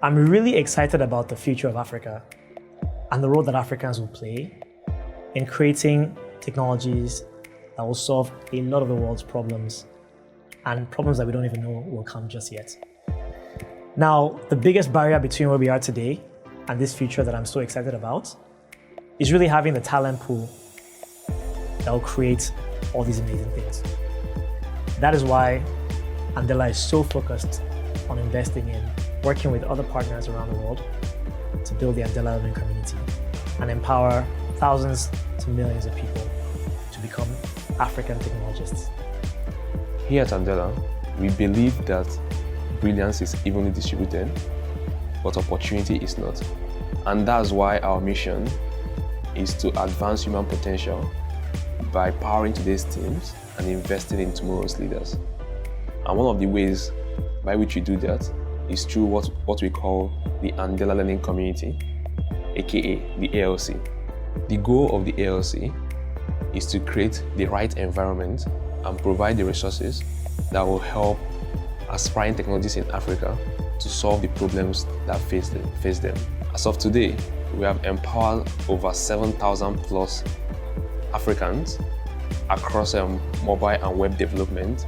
I'm really excited about the future of Africa and the role that Africans will play in creating technologies that will solve a lot of the world's problems and problems that we don't even know will come just yet. Now, the biggest barrier between where we are today and this future that I'm so excited about is really having the talent pool that will create all these amazing things. That is why Andela is so focused on investing in working with other partners around the world to build the Andela Learning Community and empower thousands to millions of people to become African technologists. Here at Andela, we believe that brilliance is evenly distributed, but opportunity is not. And that's why our mission is to advance human potential by powering today's teams and investing in tomorrow's leaders. And one of the ways by which we do that is through what we call the Andela Learning Community, aka the ALC. The goal of the ALC is to create the right environment and provide the resources that will help aspiring technologists in Africa to solve the problems that face them. As of today, we have empowered over 7,000 plus Africans across mobile and web development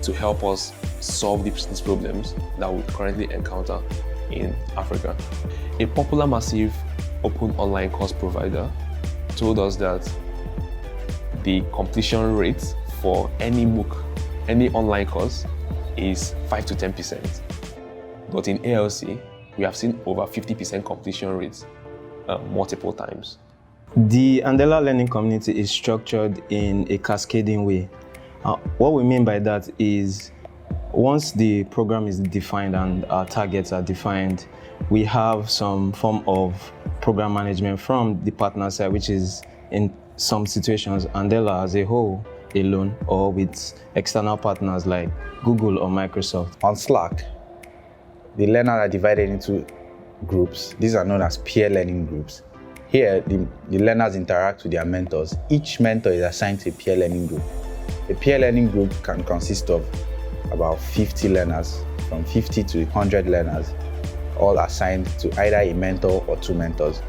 to help us solve these problems that we currently encounter in Africa. A popular massive open online course provider told us that the completion rate for any MOOC, any online course, is 5 to 10%. But in ALC, we have seen over 50% completion rates multiple times. The Andela Learning Community is structured in a cascading way. What we mean by that is once the program is defined and our targets are defined, we have some form of program management from the partner side, which is in some situations Andela as a whole alone or with external partners like Google or Microsoft. On Slack, the learners are divided into groups. These are known as peer learning groups. Here, the learners interact with their mentors. Each mentor is assigned to a peer learning group. A peer learning group can consist of about 50 learners, from 50 to 100 learners, all assigned to either a mentor or two mentors.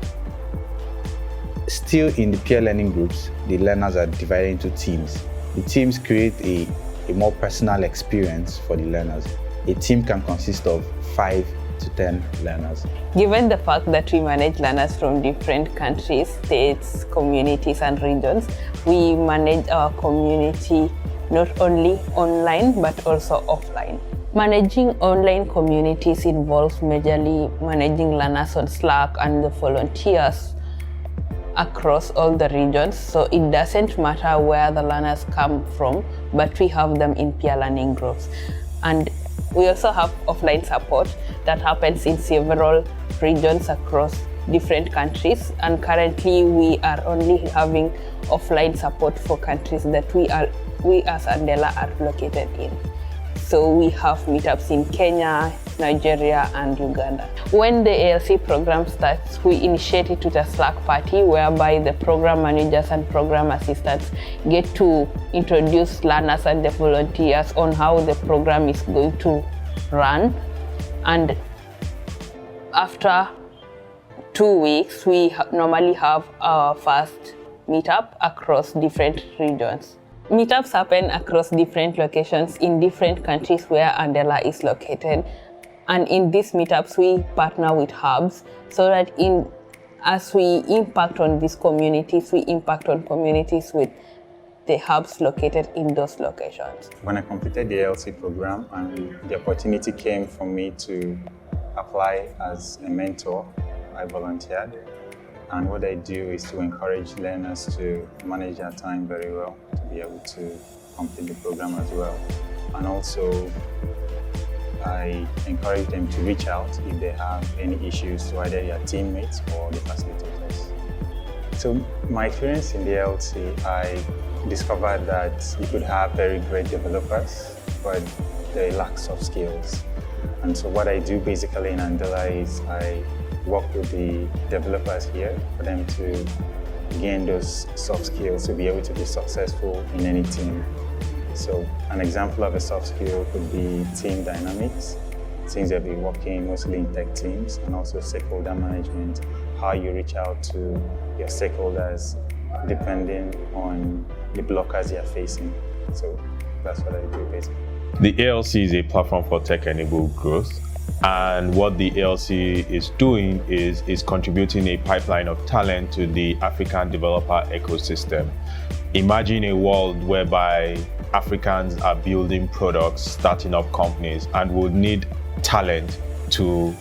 Still in the peer learning groups, the learners are divided into teams. The teams create a more personal experience for the learners. A team can consist of 5 to 10 learners. Given the fact that we manage learners from different countries, states, communities, and regions, we manage our community not only online but also offline. Managing online communities involves majorly managing learners on Slack and the volunteers across all the regions, so it doesn't matter where the learners come from, but we have them in peer learning groups. And we also have offline support that happens in several regions across different countries, and currently we are only having offline support for countries that we as Andela are located in. So we have meetups in Kenya, Nigeria, and Uganda. When the ALC program starts, we initiate it with a Slack party whereby the program managers and program assistants get to introduce learners and the volunteers on how the program is going to run. And after 2 weeks, we normally have our first meetup across different regions. Meetups happen across different locations in different countries where Andela is located. And in these meetups, we partner with hubs so that as we impact on these communities, we impact on communities with the hubs located in those locations. When I completed the ALC program and the opportunity came for me to apply as a mentor, I volunteered. And what I do is to encourage learners to manage their time very well, to be able to complete the program as well. And also, I encourage them to reach out if they have any issues to either their teammates or the facilitators. So my experience in the ALC, I discovered that you could have very great developers, but they lack soft skills. And so what I do basically in Andela is I work with the developers here for them to gain those soft skills to be able to be successful in any team. So an example of a soft skill could be team dynamics, since they've been working mostly in tech teams and also stakeholder management, how you reach out to your stakeholders depending on the blockers you're facing. So that's what I do basically. The ALC is a platform for tech-enabled growth, and what the ALC is doing is contributing a pipeline of talent to the African developer ecosystem. Imagine a world whereby Africans are building products, starting up companies, and would need talent to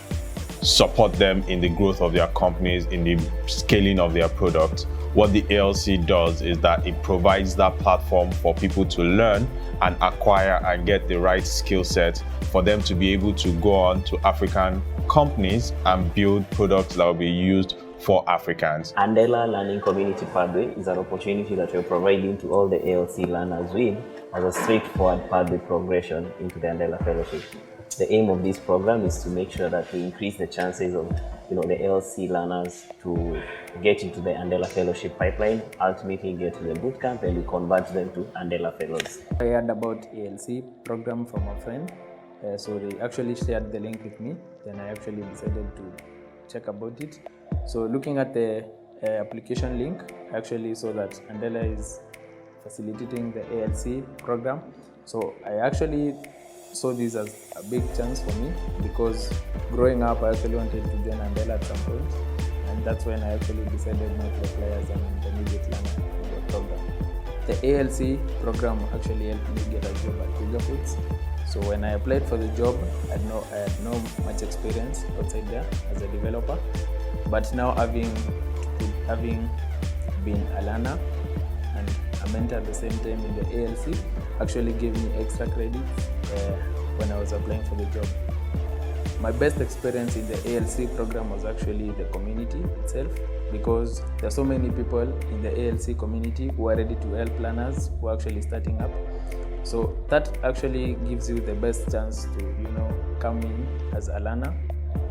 support them in the growth of their companies, in the scaling of their products. What the ALC does is that it provides that platform for people to learn and acquire and get the right skill set for them to be able to go on to African companies and build products that will be used for Africans. Andela Learning Community Pathway is an opportunity that we're providing to all the ALC learners with as a straightforward pathway progression into the Andela Fellowship. The aim of this program is to make sure that we increase the chances of the ALC learners to get into the Andela Fellowship pipeline, ultimately get to the bootcamp, and we convert them to Andela Fellows. I heard about ALC program from a friend, so they actually shared the link with me. Then I actually decided to check about it. So looking at the application link, I actually saw that Andela is facilitating the ALC program. So I actually saw this as a big chance for me, because growing up I actually wanted to join Andela at some point, and that's when I actually decided not to apply as an intermediate learner in the program. The ALC program actually helped me get a job at Google Foods. So when I applied for the job, I had no much experience outside there as a developer, but now having been a learner and a mentor at the same time in the ALC actually gave me extra credits when I was applying for the job. My best experience in the ALC program was actually the community itself, because there are so many people in the ALC community who are ready to help learners who are actually starting up. So that actually gives you the best chance to come in as a learner,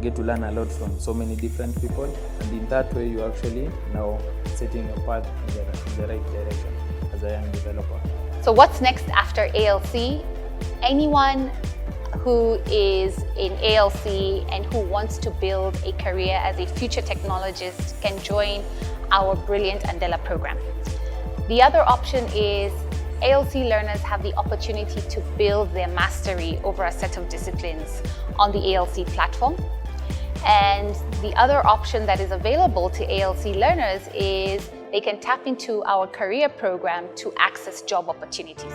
get to learn a lot from so many different people, and in that way you actually now setting your path in the right direction as a young developer. So what's next after ALC? Anyone who is in ALC and who wants to build a career as a future technologist can join our brilliant Andela program. The other option is ALC learners have the opportunity to build their mastery over a set of disciplines on the ALC platform. And the other option that is available to ALC learners is they can tap into our career program to access job opportunities.